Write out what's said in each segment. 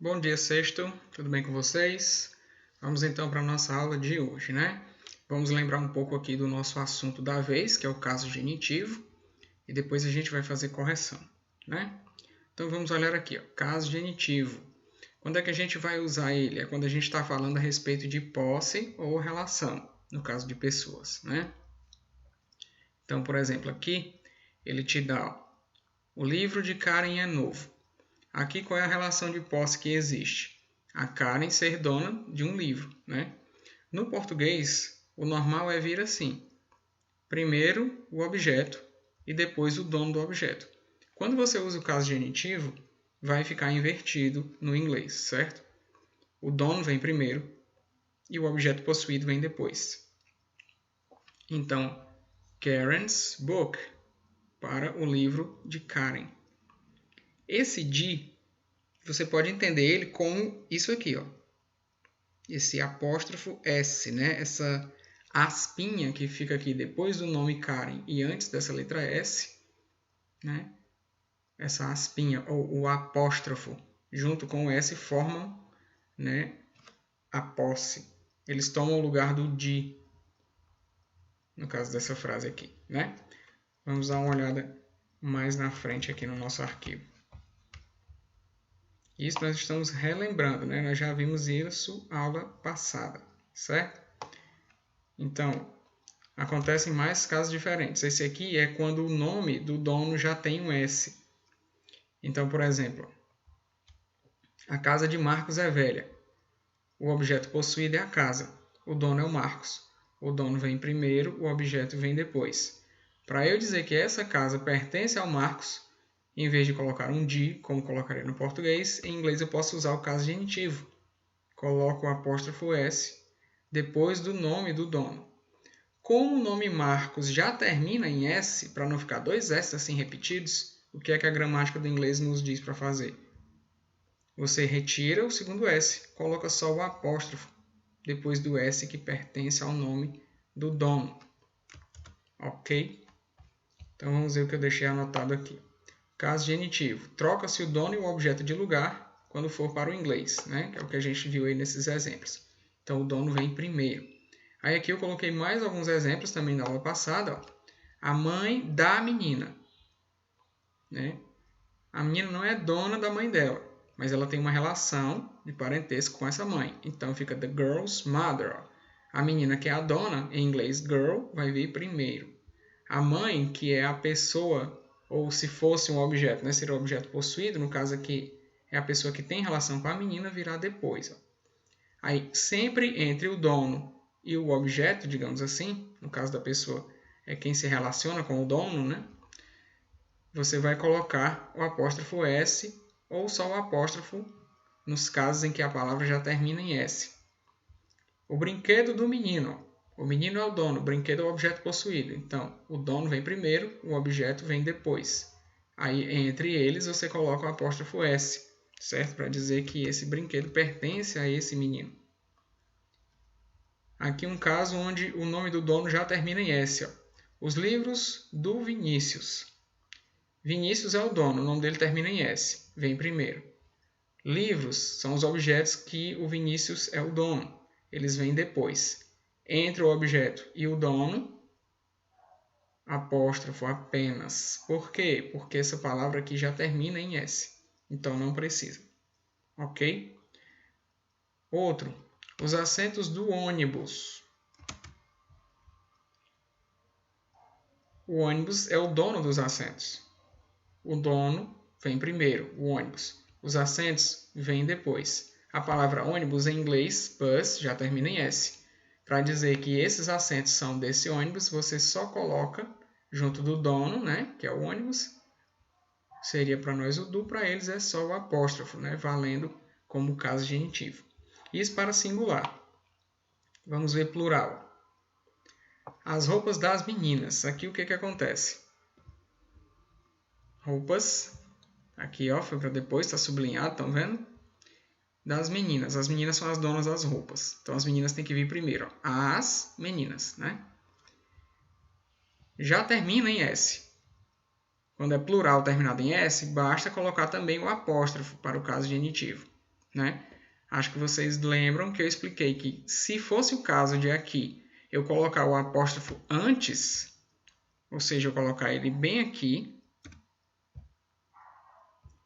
Bom dia, sexto. Tudo bem com vocês? Vamos então para a nossa aula de hoje, né? Vamos lembrar um pouco aqui do nosso assunto da vez, que é o caso genitivo, e depois a gente vai fazer correção, né? Então vamos olhar aqui, ó, caso genitivo. Quando é que a gente vai usar ele? É quando a gente está falando a respeito de posse ou relação, no caso de pessoas, né? Então, por exemplo, aqui ele te dá o livro de Karen é novo. Aqui qual é a relação de posse que existe? A Karen ser dona de um livro, né? No português, o normal é vir assim. Primeiro o objeto e depois o dono do objeto. Quando você usa o caso genitivo, vai ficar invertido no inglês, certo? O dono vem primeiro e o objeto possuído vem depois. Então, Karen's book, para o livro de Karen. Esse de, você pode entender ele como isso aqui, ó. Esse apóstrofo S, né? Essa aspinha que fica aqui depois do nome Karen e antes dessa letra S, né? Essa aspinha ou o apóstrofo junto com o S formam, né, a posse. Eles tomam o lugar do de, no caso dessa frase aqui, né? Vamos dar uma olhada mais na frente aqui no nosso arquivo. Isso nós estamos relembrando, né? Nós já vimos isso na aula passada, certo? Então, acontecem mais casos diferentes. Esse aqui é quando o nome do dono já tem um S. Então, por exemplo, a casa de Marcos é velha. O objeto possuído é a casa. O dono é o Marcos. O dono vem primeiro, o objeto vem depois. Para eu dizer que essa casa pertence ao Marcos, em vez de colocar um de, como colocaria no português, em inglês eu posso usar o caso genitivo. Coloco o apóstrofo S depois do nome do dono. Como o nome Marcos já termina em S, para não ficar dois S assim repetidos, o que é que a gramática do inglês nos diz para fazer? Você retira o segundo S, coloca só o apóstrofo depois do S que pertence ao nome do dono. Ok? Então vamos ver o que eu deixei anotado aqui. Caso genitivo. Troca-se o dono e o objeto de lugar quando for para o inglês, né? Que é o que a gente viu aí nesses exemplos. Então o dono vem primeiro. Aí aqui eu coloquei mais alguns exemplos também na aula passada. Ó. A mãe da menina. Né? A menina não é dona da mãe dela, mas ela tem uma relação de parentesco com essa mãe. Então fica the girl's mother. Ó. A menina que é a dona, em inglês girl, vai vir primeiro. A mãe, que é a pessoa, ou se fosse um objeto, né, seria o objeto possuído, no caso aqui é a pessoa que tem relação com a menina, virá depois. Ó. Aí sempre entre o dono e o objeto, digamos assim, no caso da pessoa é quem se relaciona com o dono, né? Você vai colocar o apóstrofo S ou só o apóstrofo nos casos em que a palavra já termina em S. O brinquedo do menino. O menino é o dono, o brinquedo é o objeto possuído. Então, o dono vem primeiro, o objeto vem depois. Aí, entre eles, você coloca o apóstrofo S, certo? Para dizer que esse brinquedo pertence a esse menino. Aqui um caso onde o nome do dono já termina em S. Ó. Os livros do Vinícius. Vinícius é o dono, o nome dele termina em S, vem primeiro. Livros são os objetos que o Vinícius é o dono, eles vêm depois. Entre o objeto e o dono, apóstrofo apenas. Por quê? Porque essa palavra aqui já termina em S, então não precisa. Ok? Outro, os assentos do ônibus. O ônibus é o dono dos assentos. O dono vem primeiro, o ônibus. Os assentos vêm depois. A palavra ônibus em inglês, bus, já termina em S. Para dizer que esses assentos são desse ônibus, você só coloca junto do dono, né, que é o ônibus. Seria para nós o do, para eles é só o apóstrofo, né, valendo como caso genitivo. Isso para singular. Vamos ver plural. As roupas das meninas. Aqui o que acontece? Roupas. Aqui, ó, foi para depois, está sublinhado, estão vendo? Das meninas. As meninas são as donas das roupas. Então, as meninas têm que vir primeiro. Ó. As meninas, né? Já termina em S. Quando é plural terminado em S, basta colocar também o apóstrofo para o caso genitivo. né? Acho que vocês lembram que eu expliquei que se fosse o caso de aqui eu colocar o apóstrofo antes, ou seja, eu colocar ele bem aqui,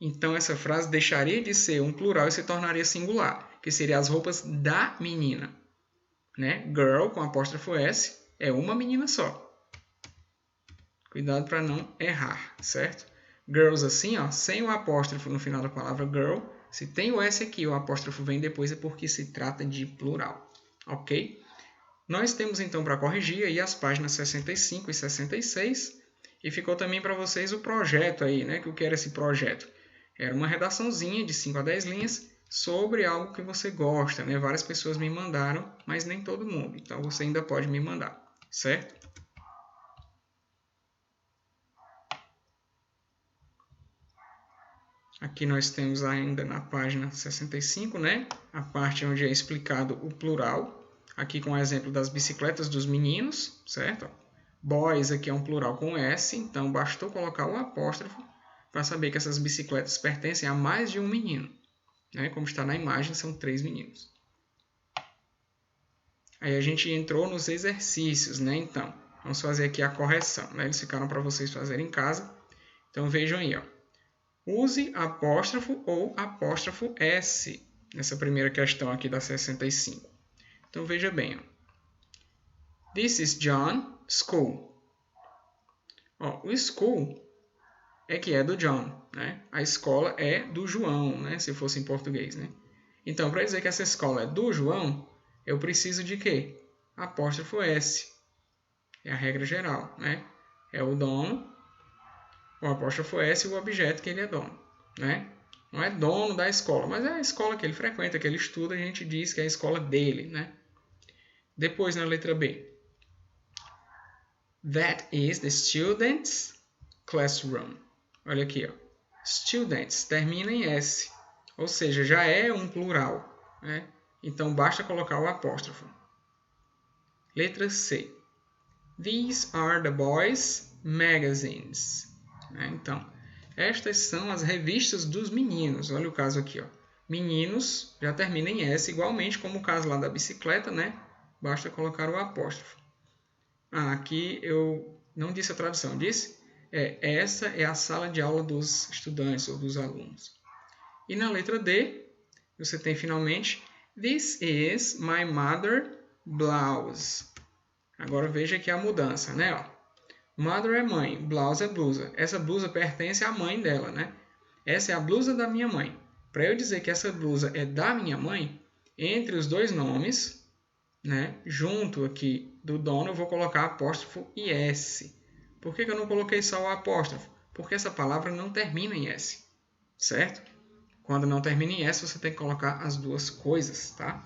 então essa frase deixaria de ser um plural e se tornaria singular, que seria as roupas da menina, né? Girl com apóstrofo S é uma menina só. Cuidado para não errar, certo? Girls assim, ó, sem o apóstrofo no final da palavra girl. Se tem o S aqui, o apóstrofo vem depois, é porque se trata de plural, ok? Nós temos então para corrigir aí as páginas 65 e 66 e ficou também para vocês o projeto aí, né? Que o que era esse projeto? Era uma redaçãozinha de 5 a 10 linhas sobre algo que você gosta, né? Várias pessoas me mandaram, mas nem todo mundo, então você ainda pode me mandar, certo? Aqui nós temos ainda na página 65, né? A parte onde é explicado o plural. Aqui com o exemplo das bicicletas dos meninos, certo? Boys aqui é um plural com S, então bastou colocar o apóstrofo para saber que essas bicicletas pertencem a mais de um menino, né? Como está na imagem, são 3 meninos. Aí a gente entrou nos exercícios, né? Então, vamos fazer aqui a correção, né? Eles ficaram para vocês fazerem em casa. Então vejam aí, ó. Use apóstrofo ou apóstrofo S nessa primeira questão aqui da 65. Então veja bem. Ó. This is John School. Ó, o school é que é do John, né? A escola é do João, né? Se fosse em português, né? Então, para dizer que essa escola é do João, eu preciso de quê? Apóstrofo S. É a regra geral, né? É o dono, o apóstrofo S e o objeto que ele é dono, né? Não é dono da escola, mas é a escola que ele frequenta, que ele estuda, a gente diz que é a escola dele, né? Depois, na letra B. That is the student's classroom. Olha aqui, ó. Students termina em S, ou seja, já é um plural, né? Então, basta colocar o apóstrofo. Letra C. These are the boys' magazines. Então, estas são as revistas dos meninos. Olha o caso aqui, ó. Meninos já termina em S, igualmente como o caso lá da bicicleta, né? Basta colocar o apóstrofo. Aqui eu não disse a tradução, disse? Essa é a sala de aula dos estudantes ou dos alunos. E na letra D, você tem finalmente This is my mother's blouse. Agora veja aqui a mudança, né? Ó. Mother é mãe, blouse é blusa. Essa blusa pertence à mãe dela, né? Essa é a blusa da minha mãe. Para eu dizer que essa blusa é da minha mãe, entre os dois nomes, né? Junto aqui do dono, eu vou colocar apóstrofo e S. Por que eu não coloquei só o apóstrofo? Porque essa palavra não termina em S, certo? Quando não termina em S, você tem que colocar as duas coisas, tá?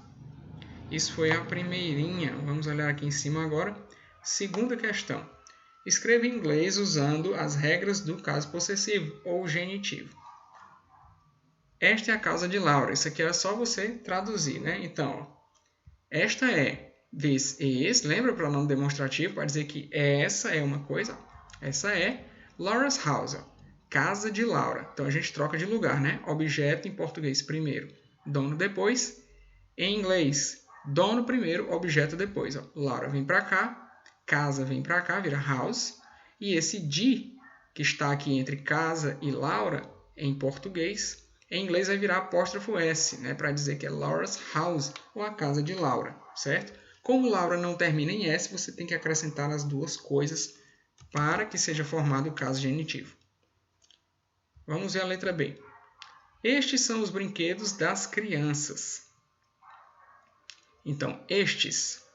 Isso foi a primeirinha. Vamos olhar aqui em cima agora. Segunda questão. Escreva em inglês usando as regras do caso possessivo ou genitivo. Esta é a causa de Laura. Isso aqui é só você traduzir, né? Então, ó, esta é this is. Lembra o pronome demonstrativo para dizer que essa é uma coisa? Essa é Laura's house. Ó, casa de Laura. Então, a gente troca de lugar, né? Objeto em português primeiro, dono depois. Em inglês, dono primeiro, objeto depois. Ó. Laura vem para cá. Casa vem para cá, vira house. E esse de, que está aqui entre casa e Laura, em português, em inglês vai virar apóstrofo S, né, para dizer que é Laura's house, ou a casa de Laura, certo? Como Laura não termina em S, você tem que acrescentar as duas coisas para que seja formado o caso genitivo. Vamos ver a letra B. Estes são os brinquedos das crianças. Então, estes...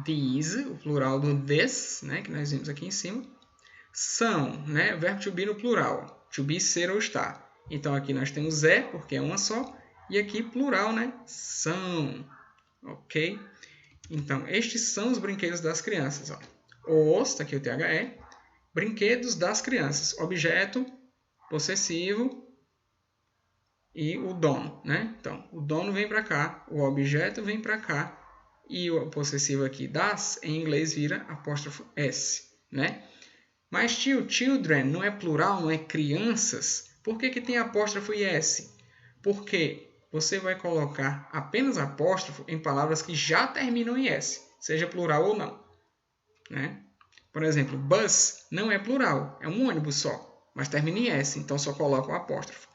These, o plural do this, né, que nós vimos aqui em cima, são, né, verbo to be no plural, to be, ser ou estar. Então aqui nós temos é, porque é uma só, e aqui plural, né, são, ok? Então, estes são os brinquedos das crianças. Ó. Os, está aqui o THE, brinquedos das crianças, objeto, possessivo e o dono, né? Então, o dono vem para cá, o objeto vem para cá, e o possessivo aqui, das, em inglês vira apóstrofo S, né? Mas children não é plural, não é crianças. Por que tem apóstrofo e S? Porque você vai colocar apenas apóstrofo em palavras que já terminam em S, seja plural ou não. Né? Por exemplo, bus não é plural, é um ônibus só, mas termina em S, então só coloca o apóstrofo.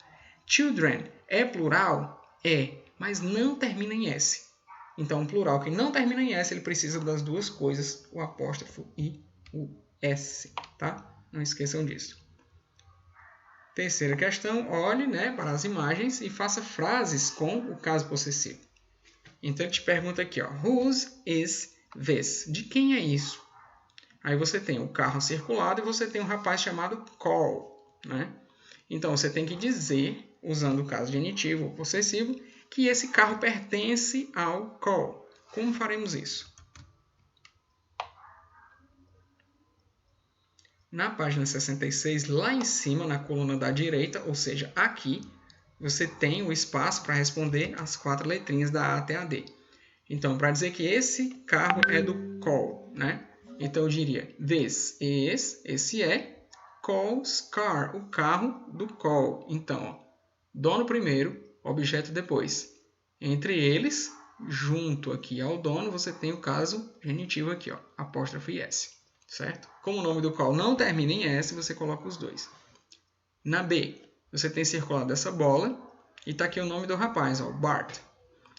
Children é plural? É, mas não termina em S. Então, um plural que não termina em S, ele precisa das duas coisas, o apóstrofo e o S, tá? Não esqueçam disso. Terceira questão, olhe, né, para as imagens e faça frases com o caso possessivo. Então, ele te pergunta aqui, ó, whose is this? De quem é isso? Aí você tem o carro circulado e você tem um rapaz chamado call, né? Então, você tem que dizer, usando o caso genitivo ou possessivo, que esse carro pertence ao call. Como faremos isso? Na página 66, lá em cima, na coluna da direita, ou seja, aqui, você tem o espaço para responder as 4 letrinhas da A até a D. Então, para dizer que esse carro é do call, né? Então, eu diria, this is, esse é, call's car, o carro do call. Então, ó, dono primeiro, objeto depois. Entre eles, junto aqui ao dono, você tem o caso genitivo aqui, ó, apóstrofe S. Certo? Como o nome do call não termina em S, você coloca os dois. Na B, você tem circulado essa bola e está aqui o nome do rapaz, ó, Bart.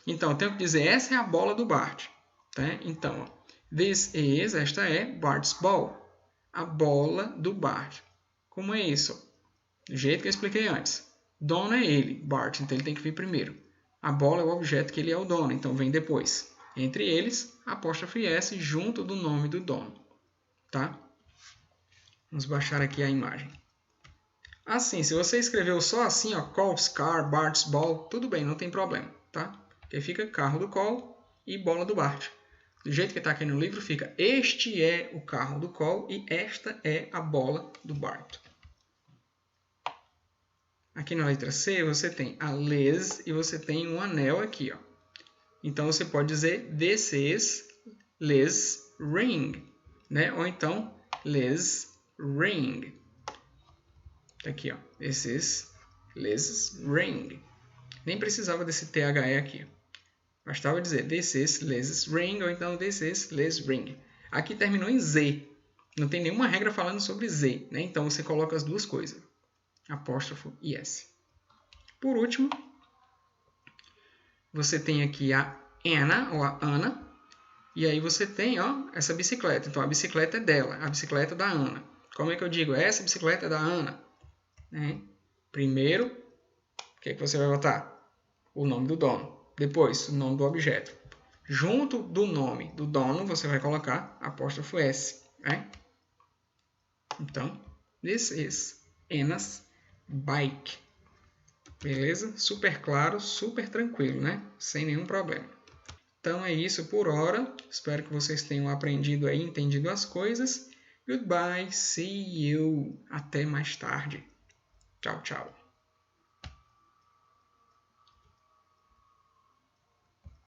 Então, eu tenho que dizer, essa é a bola do Bart. Tá? Então, ó, this is, esta é, Bart's ball. A bola do Bart. Como é isso? Do jeito que eu expliquei antes. Dono é ele, Bart, então ele tem que vir primeiro. A bola é o objeto que ele é o dono, então vem depois. Entre eles, apóstrofe S junto do nome do dono. Tá? Vamos baixar aqui a imagem. Assim, se você escreveu só assim, ó, call's car, Bart's ball, tudo bem, não tem problema, tá? Porque fica carro do call e bola do Bart. Do jeito que está aqui no livro, fica este é o carro do call e esta é a bola do Bart. Aqui na letra C, você tem a Liz e você tem um anel aqui, ó. Então, você pode dizer this is Liz ring, né? Ou então Liz ring. Tá aqui, ó. This is Liz ring. Nem precisava desse THE aqui. Bastava dizer this is Liz's ring ou então this is Liz ring. Aqui terminou em Z. Não tem nenhuma regra falando sobre Z, né? Então você coloca as duas coisas. Apóstrofo e S. Por último, você tem aqui a Anna ou a Ana. E aí você tem, ó, essa bicicleta. Então a bicicleta é dela, a bicicleta é da Ana. Como é que eu digo? Essa bicicleta é da Ana. Né? Primeiro, o que você vai botar? O nome do dono. Depois, o nome do objeto. Junto do nome do dono, você vai colocar apóstrofo S. Né? Então, this is Anna's bike. Beleza? Super claro, super tranquilo, né? Sem nenhum problema. Então é isso por hora. Espero que vocês tenham aprendido aí, entendido as coisas. Goodbye, see you. Até mais tarde. Tchau, tchau.